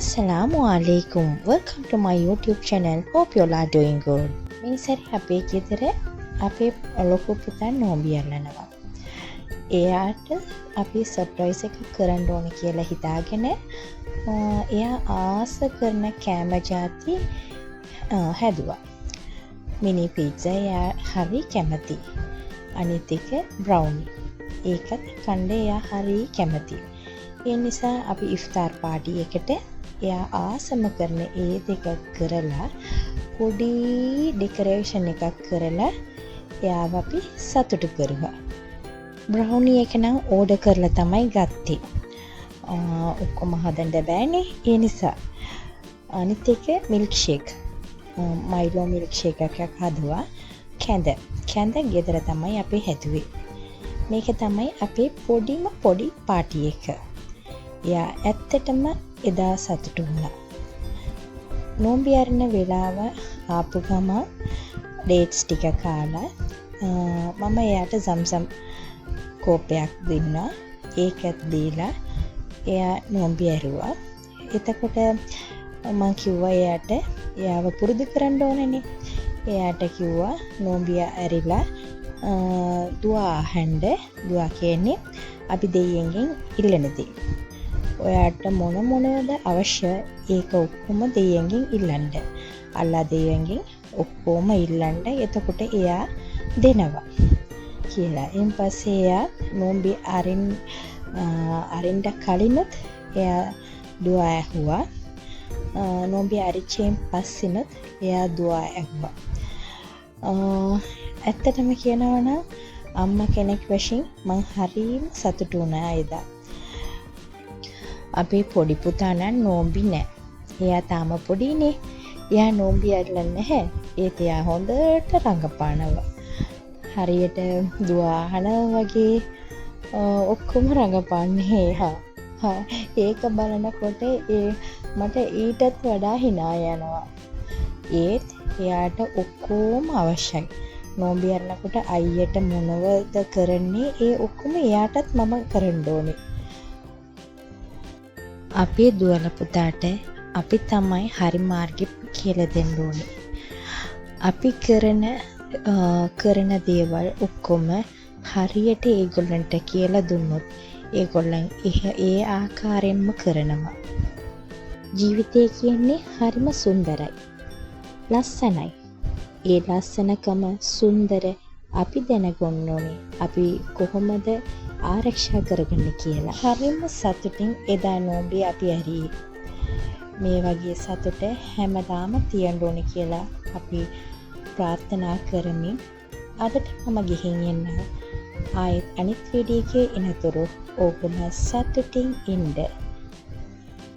Assalamualaikum. Welcome to my YouTube channel. Hope you all are doing good. මේ සැරේ අපේ ගෙදර අපේ ලොකු පුතා නෝම්බි අල්ලනවා. එයාට අපි සර්ප්‍රයිස් එකක් කරන්න ඕන කියලා හිතාගෙන එයා ආස කරන කෑම ಜಾති හැදුවා. මිනි පීට්සා එයා හරි කැමති. අනිත් එක බ්‍රවුනි. ඒකත් කන්න එයා හරි කැමති. ඒ නිසා අපි ඉෆ්තාර් පාටි එකට එයා ආසම කරන ඒ දෙක කරලා පොඩි ඩෙකොරේෂන් එකක් කරලා එයාව අපි සතුටු කරුවා. බ්‍රවුනි එක නම් ඕඩර් කරලා තමයි ගත්තේ. ඔක්කොම හදන්න බෑනේ. ඒ නිසා අනිත් එක milk shake. Milo milk shake එකක් හදුවා. කැඳ ගෙදර තමයි අපි හැදුවේ. මේක තමයි අපේ පොඩි පාටි එක. එයා ඇත්තටම එදා සතුටු වුණා. නෝම්බි අරින වෙලාව ආපු ගම ඩේට්ස් ටික කාලා මම එයාට සම්සම් කෝපයක් දුන්නා. ඒකත් දීලා එයා නෝම්බි ඇරුවා. එතකොට මම කිව්වා එයාව පුරුදු කරන්න ඕනනේ. එයාට කිව්වා නෝම්බි ඇරිලා දුආ අහන්න. දුආ කියන්නේ අපි දෙයියන්ගෙන් ඉල්ලන දේ. ඔයාට මොනවද අවශ්‍ය ඒක ඔක්කොම දෙයියන්ගෙන් ඉල්ලන්න. අල්ලා දෙයියන්ගෙන් ඔක්කොම ඉල්ලන්න. එතකොට එයා දෙනවා කියලා. එන් පස්සේ එයා නෝම්බි අරින්න කලිනුත් එයා දුආ ඇහුවා. නෝම්බි අරිච්චෙන් පස්සෙනුත් එයා දුආ ඇහුවා. ඇත්තටම කියනවා නම් අම්මා කෙනෙක් වශයෙන් මං හරිම සතුටු වුණා එදා. අපේ පොඩි පුතා නම් නෝම්බි නෑ. එයා තාම පොඩිනේ. එයා නෝම්බි අල්ලන්නේ නැහැ. ඒත් එයා හොඳට රඟපානවා. හරියට දුආ අහනවා වගේ ඔක්කොම රඟපාන්නේ. ඒක බලනකොට මට ඊටත් වඩා hina යනවා. ඒත් එයාට ඔක්කොම අවශ්‍යයි. නෝම්බි අරනකොට අයියට මොනවද කරන්නේ ඒ ඔක්කොම එයාටත් මම කරන්න ඕනේ. අපේ දුවල පුතාට අපි තමයි හරි මාර්ගෙ කියලා දෙන්න ඕනේ. අපි කරන දේවල් ඔක්කොම හරියට ඒගොල්ලන්ට කියලා දුන්නොත් ඒගොල්ලන් ඒ ආකාරයෙන්ම කරනවා. ජීවිතය කියන්නේ හරිම සුන්දරයි. ලස්සනයි. ඒ ලස්සනකම සුන්දර අපි දැනගන්න ඕනේ. අපි කොහොමද ආරක්ෂා කරගන්න කියලා. හරිම සතුටින් එදා නෝම්බි අපි ඇරියේ. මේ වගේ සතුට හැමදාම තියෙන්න ඕනේ කියලා අපි ප්‍රාර්ථනා කරමින් අදට මම ගිහින් එන්න. ආයෙත් අනිත් වීඩියෝ එකේ එනතුරු ඕගොල්ලෝ සතුටින් ඉන්න.